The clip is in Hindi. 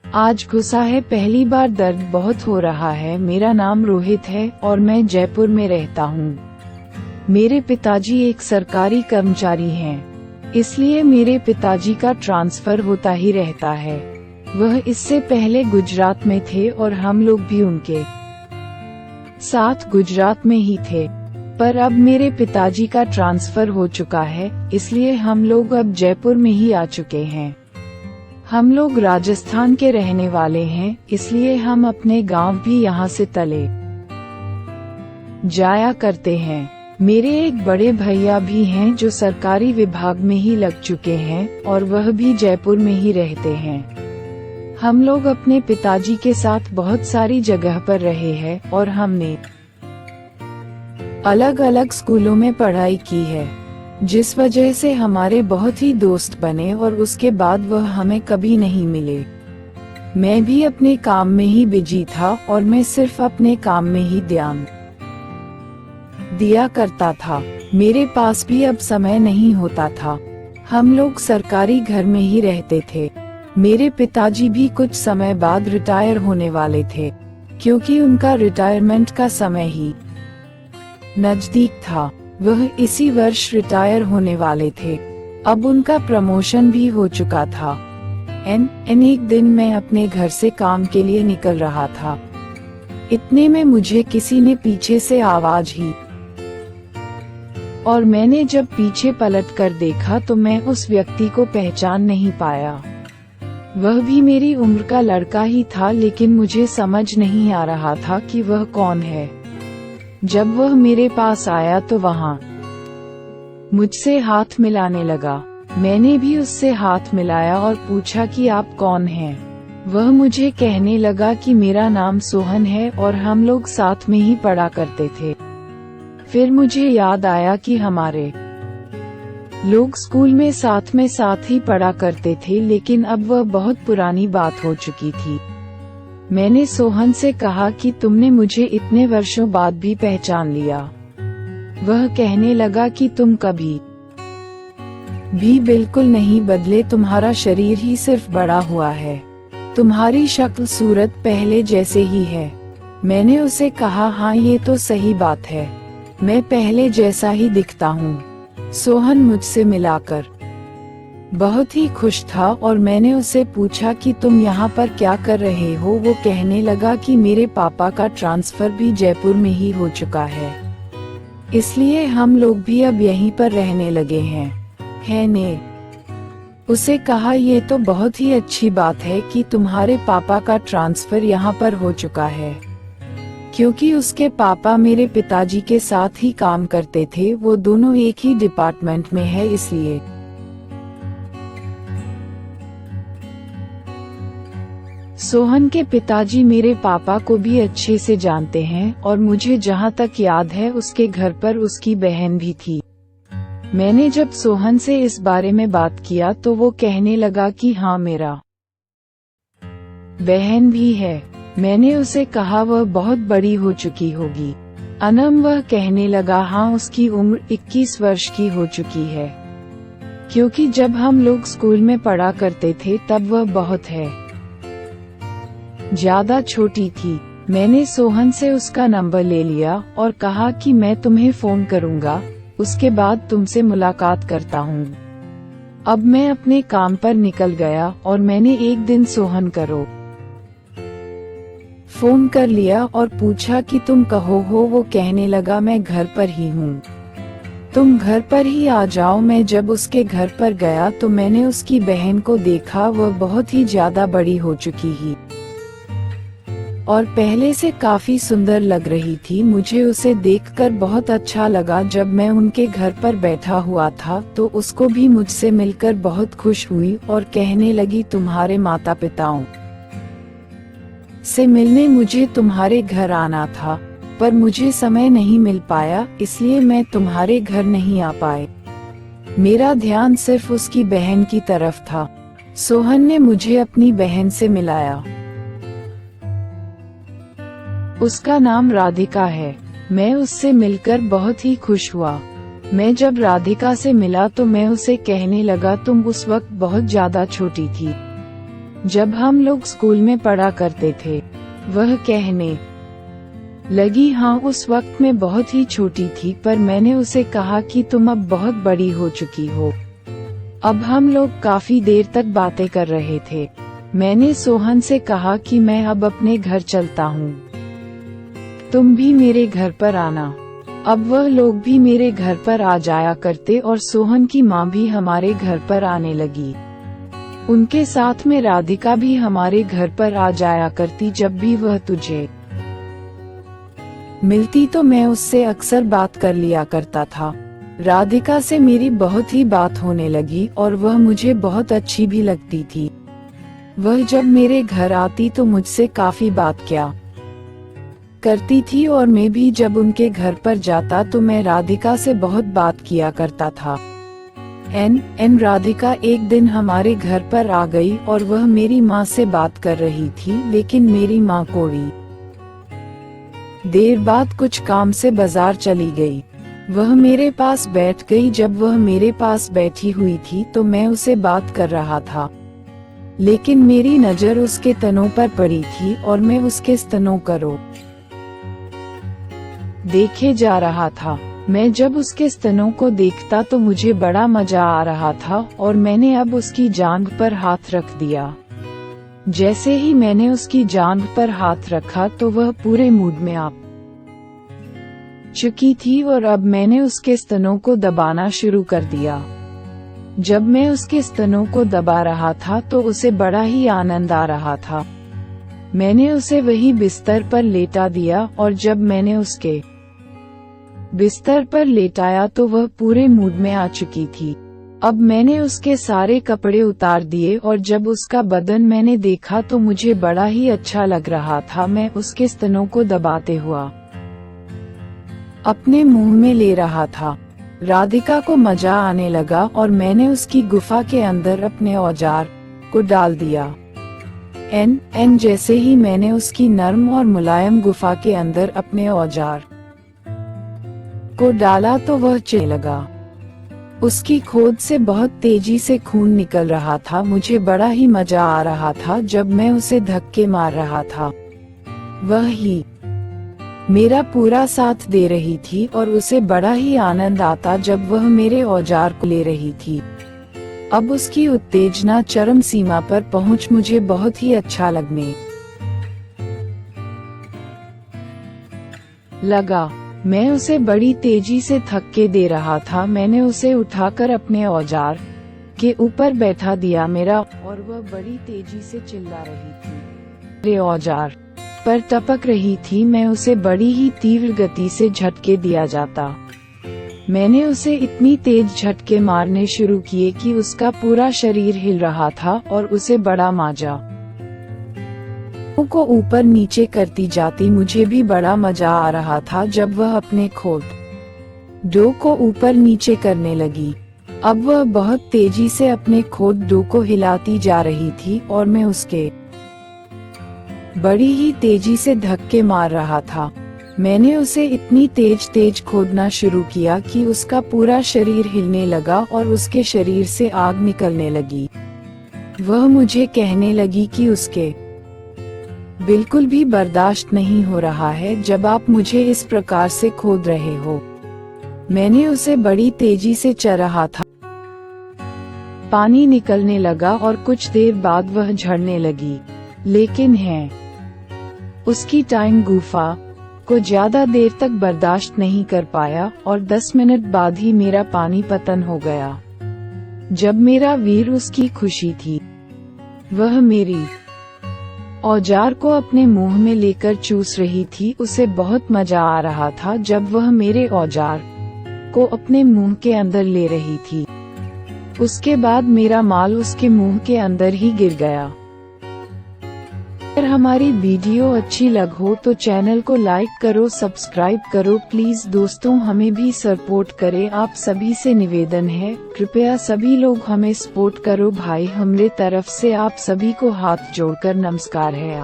आज घुसा है, पहली बार दर्द बहुत हो रहा है। मेरा नाम रोहित है और मैं जयपुर में रहता हूँ। मेरे पिताजी एक सरकारी कर्मचारी हैं, इसलिए मेरे पिताजी का ट्रांसफर होता ही रहता है। वह इससे पहले गुजरात में थे और हम लोग भी उनके साथ गुजरात में ही थे, पर अब मेरे पिताजी का ट्रांसफर हो चुका है, इसलिए हम लोग अब जयपुर में ही आ चुके हैं। हम लोग राजस्थान के रहने वाले हैं, इसलिए हम अपने गांव भी यहाँ से तले जाया करते हैं। मेरे एक बड़े भैया भी हैं जो सरकारी विभाग में ही लग चुके हैं और वह भी जयपुर में ही रहते हैं। हम लोग अपने पिताजी के साथ बहुत सारी जगह पर रहे हैं और हमने अलग अलग स्कूलों में पढ़ाई की है, जिस वजह से हमारे बहुत ही दोस्त बने और उसके बाद वह हमें कभी नहीं मिले। मैं भी अपने काम में ही बिजी था और मैं सिर्फ अपने काम में ही ध्यान दिया करता था। मेरे पास भी अब समय नहीं होता था। हम लोग सरकारी घर में ही रहते थे। मेरे पिताजी भी कुछ समय बाद रिटायर होने वाले थे, क्योंकि उनका रिटायरमेंट का समय ही नजदीक था। वह इसी वर्ष रिटायर होने वाले थे। अब उनका प्रमोशन भी हो चुका था। एक दिन मैं अपने घर से काम के लिए निकल रहा था। इतने में मुझे किसी ने पीछे से आवाज ही, और मैंने जब पीछे पलट कर देखा तो मैं उस व्यक्ति को पहचान नहीं पाया। वह भी मेरी उम्र का लड़का ही था, लेकिन मुझे समझ नहीं आ रहा था कि वह कौन है। जब वह मेरे पास आया तो वहाँ मुझसे हाथ मिलाने लगा। मैंने भी उससे हाथ मिलाया और पूछा कि आप कौन हैं। वह मुझे कहने लगा कि मेरा नाम सोहन है और हम लोग साथ में ही पढ़ा करते थे। फिर मुझे याद आया कि हमारे लोग स्कूल में साथ ही पढ़ा करते थे, लेकिन अब वह बहुत पुरानी बात हो चुकी थी। मैंने सोहन से कहा कि तुमने मुझे इतने वर्षों बाद भी पहचान लिया। वह कहने लगा कि तुम कभी भी बिल्कुल नहीं बदले, तुम्हारा शरीर ही सिर्फ बड़ा हुआ है, तुम्हारी शक्ल सूरत पहले जैसे ही है। मैंने उसे कहा, हाँ ये तो सही बात है, मैं पहले जैसा ही दिखता हूँ। सोहन मुझसे मिलाकर बहुत ही खुश था और मैंने उससे पूछा कि तुम यहाँ पर क्या कर रहे हो। वो कहने लगा कि मेरे पापा का ट्रांसफर भी जयपुर में ही हो चुका है, इसलिए हम लोग भी अब यहीं पर रहने लगे हैं। ने उसे कहा, ये तो बहुत ही अच्छी बात है कि तुम्हारे पापा का ट्रांसफर यहाँ पर हो चुका है, क्योंकि उसके पापा मेरे पिताजी के साथ ही काम करते थे। वो दोनों एक ही डिपार्टमेंट में है, इसलिए सोहन के पिताजी मेरे पापा को भी अच्छे से जानते हैं और मुझे जहाँ तक याद है उसके घर पर उसकी बहन भी थी। मैंने जब सोहन से इस बारे में बात किया तो वो कहने लगा कि हाँ मेरा बहन भी है। मैंने उसे कहा वह बहुत बड़ी हो चुकी होगी। वह कहने लगा, हाँ उसकी उम्र 21 वर्ष की हो चुकी है, क्योंकि जब हम लोग स्कूल में पढ़ा करते थे तब वह बहुत ज्यादा छोटी थी। मैंने सोहन से उसका नंबर ले लिया और कहा कि मैं तुम्हें फोन करूंगा, उसके बाद तुमसे मुलाकात करता हूँ। अब मैं अपने काम पर निकल गया और मैंने एक दिन सोहन को फोन कर लिया और पूछा कि तुम कहो हो। वो कहने लगा, मैं घर पर ही हूँ, तुम घर पर ही आ जाओ। मैं जब उसके घर पर गया तो मैंने उसकी बहन को देखा। वह बहुत ही ज्यादा बड़ी हो चुकी ही और पहले से काफी सुंदर लग रही थी। मुझे उसे देखकर बहुत अच्छा लगा। जब मैं उनके घर पर बैठा हुआ था तो उसको भी मुझसे मिलकर बहुत खुश हुई और कहने लगी, तुम्हारे माता पिताओं से मिलने मुझे तुम्हारे घर आना था, पर मुझे समय नहीं मिल पाया, इसलिए मैं तुम्हारे घर नहीं आ पाए। मेरा ध्यान सिर्फ उसकी बहन की तरफ था। सोहन ने मुझे अपनी बहन से मिलाया। उसका नाम राधिका है। मैं उससे मिलकर बहुत ही खुश हुआ। मैं जब राधिका से मिला तो मैं उसे कहने लगा, तुम उस वक्त बहुत ज्यादा छोटी थी, जब हम लोग स्कूल में पढ़ा करते थे। वह कहने लगी, हाँ उस वक्त मैं बहुत ही छोटी थी, पर मैंने उसे कहा कि तुम अब बहुत बड़ी हो चुकी हो। अब हम लोग काफी देर तक बातें कर रहे थे। मैंने सोहन से कहा कि मैं अब अपने घर चलता हूँ, तुम भी मेरे घर पर आना। अब वह लोग भी मेरे घर पर आ जाया करते और सोहन की माँ भी हमारे घर पर आने लगी। उनके साथ में राधिका भी हमारे घर पर आ जाया करती। जब भी वह तुझे मिलती तो मैं उससे अक्सर बात कर लिया करता था। राधिका से मेरी बहुत ही बात होने लगी और वह मुझे बहुत अच्छी भी लगती थी। वह जब मेरे घर आती तो मुझसे काफी बात किया करती थी और मैं भी जब उनके घर पर जाता तो मैं राधिका से बहुत बात किया करता था। राधिका एक दिन हमारे घर पर आ गई और वह मेरी माँ से बात कर रही थी, लेकिन मेरी माँ कोड़ी देर बाद कुछ काम से बाजार चली गई। वह मेरे पास बैठ गई। जब वह मेरे पास बैठी हुई थी तो मैं उसे बात कर रहा था, लेकिन मेरी नजर उसके स्तनों पर पड़ी थी और मैं उसके स्तनों को देखे जा रहा था। मैं जब उसके स्तनों को देखता तो मुझे बड़ा मजा आ रहा था और मैंने अब उसकी जांघ पर हाथ रख दिया। जैसे ही मैंने उसकी जांघ पर हाथ रखा तो वह पूरे मूड में आ चुकी थी और अब मैंने उसके स्तनों को दबाना शुरू कर दिया। जब मैं उसके स्तनों को दबा रहा था तो उसे बड़ा ही आनंद आ रहा था। मैंने उसे वही बिस्तर पर लेटा दिया और जब मैंने उसके बिस्तर पर लेटाया तो वह पूरे मूड में आ चुकी थी। अब मैंने उसके सारे कपड़े उतार दिए और जब उसका बदन मैंने देखा तो मुझे बड़ा ही अच्छा लग रहा था। मैं उसके स्तनों को दबाते हुआ अपने मुंह में ले रहा था। राधिका को मजा आने लगा और मैंने उसकी गुफा के अंदर अपने औजार को डाल दिया। जैसे ही मैंने उसकी नर्म और मुलायम गुफा के अंदर अपने औजार को डाला तो वह चिल्लाने लगा। उसकी खोद से बहुत तेजी से खून निकल रहा था। मुझे बड़ा ही मजा आ रहा था जब मैं उसे धक्के मार रहा था। वह ही मेरा पूरा साथ दे रही थी और उसे बड़ा ही आनंद आता जब वह मेरे औजार को ले रही थी। अब उसकी उत्तेजना चरम सीमा पर पहुंच मुझे बहुत ही अच्छा लगने लगा। मैं उसे बड़ी तेजी से धक्के दे रहा था। मैंने उसे उठाकर अपने औजार के ऊपर बैठा दिया मेरा और वह बड़ी तेजी से चिल्ला रही थी। मेरे औजार पर टपक रही थी। मैं उसे बड़ी ही तीव्र गति से झटके दिया जाता। मैंने उसे इतनी तेज झटके मारने शुरू किए कि उसका पूरा शरीर हिल रहा था और उसे बड़ा मजा को ऊपर नीचे करती जाती। मुझे भी बड़ा मजा आ रहा था जब वह अपने खोद डो को ऊपर नीचे करने लगी। अब वह बहुत तेजी से अपने खोद डो को हिलाती जा रही थी और मैं उसके बड़ी ही तेजी से धक्के मार रहा था। मैंने उसे इतनी तेज खोदना शुरू किया कि उसका पूरा शरीर हिलने लगा और उसके शरीर से आग निकलने लगी। वह मुझे कहने लगी कि उसके बिल्कुल भी बर्दाश्त नहीं हो रहा है जब आप मुझे इस प्रकार से खोद रहे हो। मैंने उसे बड़ी तेजी से चर रहा था। पानी निकलने लगा और कुछ देर बाद वह झड़ने लगी, लेकिन उसकी टाइम गुफा को ज्यादा देर तक बर्दाश्त नहीं कर पाया और 10 मिनट बाद ही मेरा पानी पतन हो गया। जब मेरा वीर उसकी खुशी थी, वह मेरी औजार को अपने मुंह में लेकर चूस रही थी। उसे बहुत मजा आ रहा था जब वह मेरे औजार को अपने मुंह के अंदर ले रही थी। उसके बाद मेरा माल उसके मुंह के अंदर ही गिर गया। अगर हमारी वीडियो अच्छी लग हो तो चैनल को लाइक करो, सब्सक्राइब करो प्लीज। दोस्तों हमें भी सपोर्ट करें, आप सभी से निवेदन है, कृपया सभी लोग हमें सपोर्ट करो भाई। हमरे तरफ से आप सभी को हाथ जोड़कर नमस्कार है।